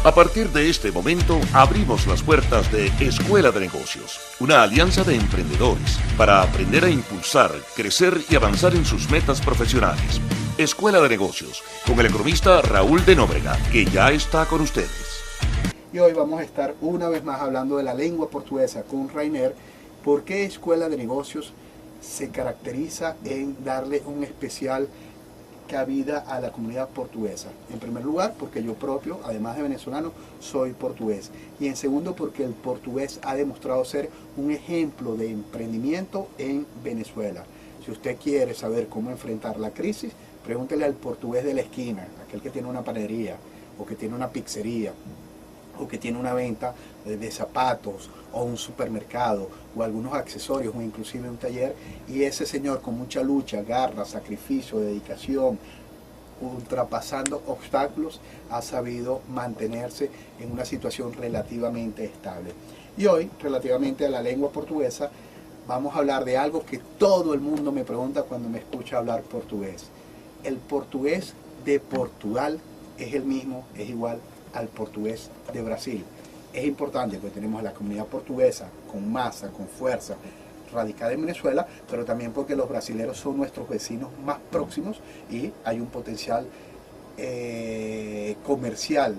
A partir de este momento, abrimos las puertas de Escuela de Negocios, una alianza de emprendedores para aprender a impulsar, crecer y avanzar en sus metas profesionales. Escuela de Negocios, con el economista Raúl de Nóbrega, que ya está con ustedes. Y hoy vamos a estar una vez más hablando de la lengua portuguesa con Rainer. ¿Por qué Escuela de Negocios se caracteriza en darle un especial cabida a la comunidad portuguesa? En primer lugar, porque yo propio, además de venezolano, soy portugués. Y en segundo, porque el portugués ha demostrado ser un ejemplo de emprendimiento en Venezuela. Si usted quiere saber cómo enfrentar la crisis, pregúntele al portugués de la esquina, aquel que tiene una panadería, o que tiene una pizzería, o que tiene una venta de zapatos, o un supermercado, o algunos accesorios, o inclusive un taller, y ese señor con mucha lucha, garra, sacrificio, dedicación, ultrapasando obstáculos, ha sabido mantenerse en una situación relativamente estable. Y hoy, relativamente a la lengua portuguesa, vamos a hablar de algo que todo el mundo me pregunta cuando me escucha hablar portugués. El portugués de Portugal es el mismo, es igual al portugués de Brasil. Es importante porque tenemos a la comunidad portuguesa con masa, con fuerza, radicada en Venezuela, pero también porque los brasileños son nuestros vecinos más próximos y hay un potencial comercial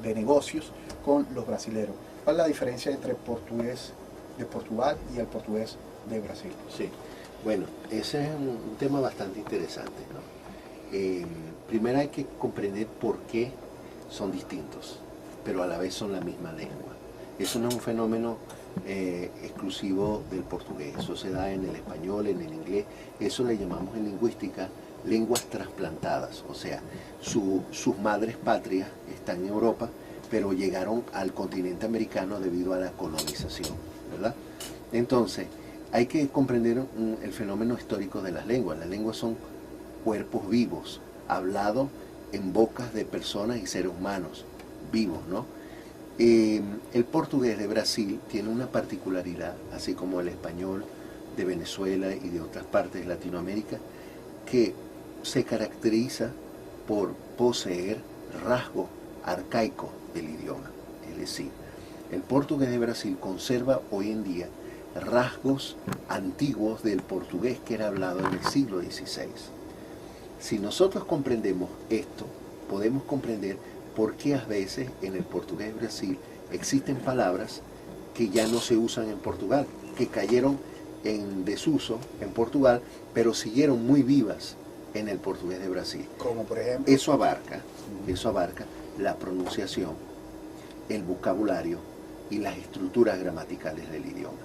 de negocios con los brasileños. ¿Cuál es la diferencia entre el portugués de Portugal y el portugués de Brasil? Sí, bueno, ese es un tema bastante interesante, ¿no? Primero hay que comprender por qué son distintos, pero a la vez son la misma lengua. Eso no es un fenómeno exclusivo del portugués, eso se da en el español, en el inglés, eso le llamamos en lingüística lenguas trasplantadas, o sea, sus madres patrias están en Europa, pero llegaron al continente americano debido a la colonización, ¿verdad? Entonces, hay que comprender el fenómeno histórico de las lenguas. Las lenguas son cuerpos vivos, hablados en bocas de personas y seres humanos vivos, ¿no? El portugués de Brasil tiene una particularidad, así como el español de Venezuela y de otras partes de Latinoamérica, que se caracteriza por poseer rasgos arcaicos del idioma. Es decir, el portugués de Brasil conserva hoy en día rasgos antiguos del portugués que era hablado en el siglo XVI. Si nosotros comprendemos esto, podemos comprender por qué a veces en el portugués de Brasil existen palabras que ya no se usan en Portugal, que cayeron en desuso en Portugal, pero siguieron muy vivas en el portugués de Brasil. Como por ejemplo. Eso abarca la pronunciación, el vocabulario y las estructuras gramaticales del idioma.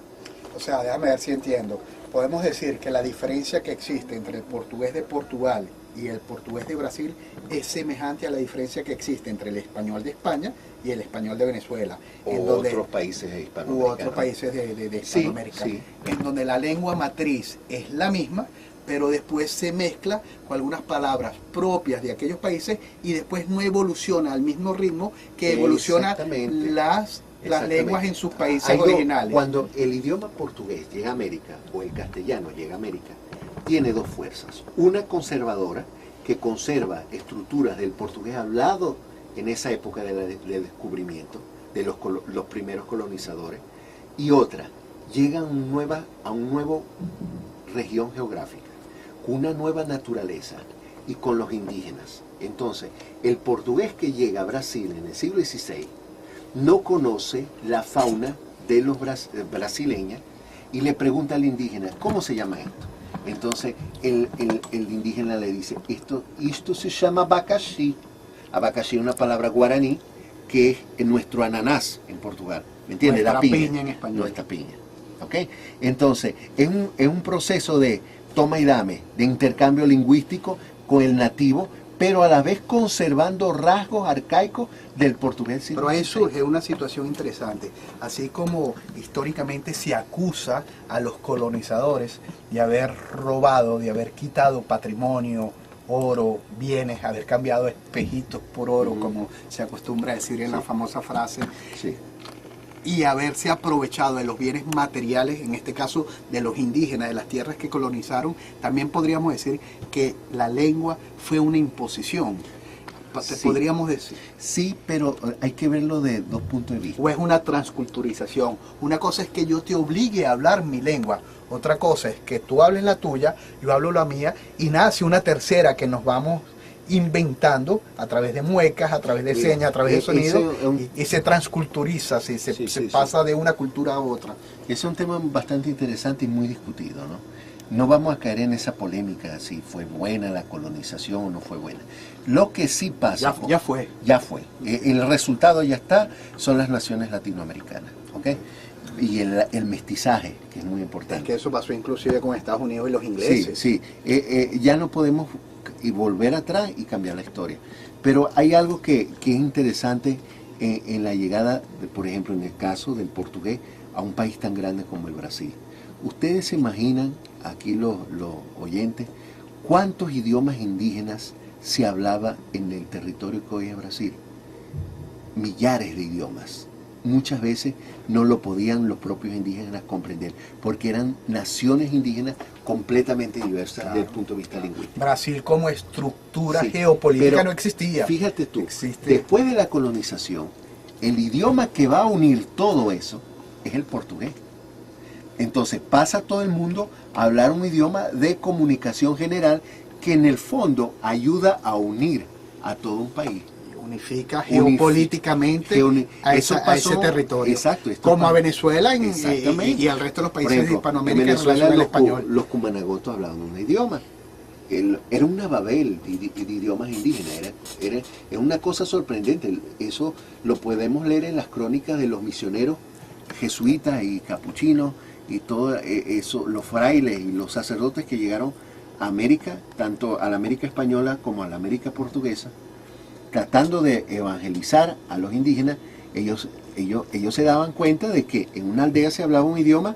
O sea, déjame ver si entiendo. Podemos decir que la diferencia que existe entre el portugués de Portugal y el portugués de Brasil es semejante a la diferencia que existe entre el español de España y el español de Venezuela. Otros países de Hispanoamérica. U otros países de Hispanoamérica. Sí. En donde la lengua matriz es la misma, pero después se mezcla con algunas palabras propias de aquellos países y después no evoluciona al mismo ritmo que evolucionan las lenguas en sus países originales. Cuando el idioma portugués llega a América, o el castellano llega a América, tiene dos fuerzas. Una conservadora, que conserva estructuras del portugués hablado en esa época del descubrimiento, de los primeros colonizadores, y otra, llega a un nuevo región geográfica, con una nueva naturaleza y con los indígenas. Entonces, el portugués que llega a Brasil en el siglo XVI no conoce la fauna de los brasileños y le pregunta al indígena, ¿cómo se llama esto? Entonces el indígena le dice, esto se llama abacaxi. Abacaxi es una palabra guaraní que es nuestro ananás en Portugal. ¿Me entiendes? Nuestra la piña en español. Nuestra piña. ¿Ok? Entonces es un proceso de toma y dame, de intercambio lingüístico con el nativo, pero a la vez conservando rasgos arcaicos del portugués. Pero ahí surge una situación interesante. Así como históricamente se acusa a los colonizadores de haber robado, de haber quitado patrimonio, oro, bienes, haber cambiado espejitos por oro, como se acostumbra a decir en la famosa frase, y haberse aprovechado de los bienes materiales, en este caso de los indígenas, de las tierras que colonizaron, también podríamos decir que la lengua fue una imposición. Sí. podríamos decir. Sí, pero hay que verlo de dos puntos de vista. O es una transculturización. Una cosa es que yo te obligue a hablar mi lengua. Otra cosa es que tú hables la tuya, yo hablo la mía, y nace una tercera que nos vamos inventando a través de muecas, a través de señas, a través de sonidos, y se transculturiza, se pasa de una cultura a otra. Es un tema bastante interesante y muy discutido, ¿no? No vamos a caer en esa polémica si fue buena la colonización o no fue buena. Lo que sí pasa... Ya fue. Ya fue. El resultado ya está, son las naciones latinoamericanas, ¿ok? Y el mestizaje, que es muy importante. Es que eso pasó inclusive con Estados Unidos y los ingleses. Sí, ya no podemos volver atrás y cambiar la historia. Pero hay algo que es interesante en la llegada, por ejemplo, en el caso del portugués, a un país tan grande como el Brasil. Ustedes se imaginan, aquí los oyentes, cuántos idiomas indígenas se hablaba en el territorio que hoy es Brasil. Millares de idiomas. Muchas veces no lo podían los propios indígenas comprender, porque eran naciones indígenas completamente diversas desde el punto de vista lingüístico. Brasil como estructura Sí, geopolítica pero no existía. Fíjate tú, Existe. después de la colonización, el idioma que va a unir todo eso es el portugués. Entonces pasa todo el mundo a hablar un idioma de comunicación general que en el fondo ayuda a unir a todo un país. Unifica geopolíticamente a ese territorio. Exacto. Como a Venezuela y al resto de los Por países de ejemplo, Hispanoamérica en en Venezuela relación al español. los cumanagotos hablaban un idioma. Era una babel de idiomas indígenas. Era una cosa sorprendente. Eso lo podemos leer en las crónicas de los misioneros jesuitas y capuchinos y todo eso, los frailes y los sacerdotes que llegaron a América, tanto a la América española como a la América portuguesa, tratando de evangelizar a los indígenas. Ellos se daban cuenta de que en una aldea se hablaba un idioma,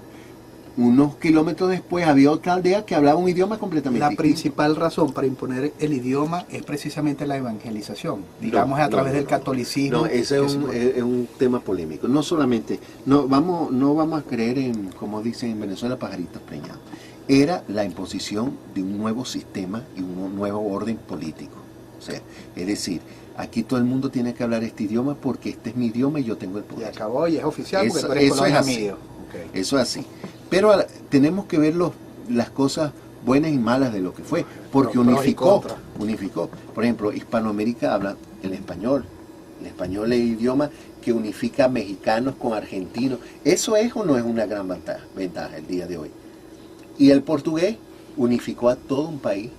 unos kilómetros después había otra aldea que hablaba un idioma completamente La distinto. principal razón para imponer el idioma es precisamente la evangelización, digamos a través del catolicismo. No, ese es un tema polémico. No solamente, no vamos a creer en, como dicen en Venezuela, pajaritos preñados. Era la imposición de un nuevo sistema y un nuevo orden político. O sea, es decir, aquí todo el mundo tiene que hablar este idioma porque este es mi idioma y yo tengo el Y poder. acabó y es oficial porque Eso- tú eres eso colonia es así. mío. Okay. Eso es así. Pero tenemos que ver las cosas buenas y malas de lo que fue, porque Pros y unificó. contras. Por ejemplo, Hispanoamérica habla el español. El español es el idioma que unifica a mexicanos con argentinos. ¿Eso es o no es una gran ventaja el día de hoy? Y el portugués unificó a todo un país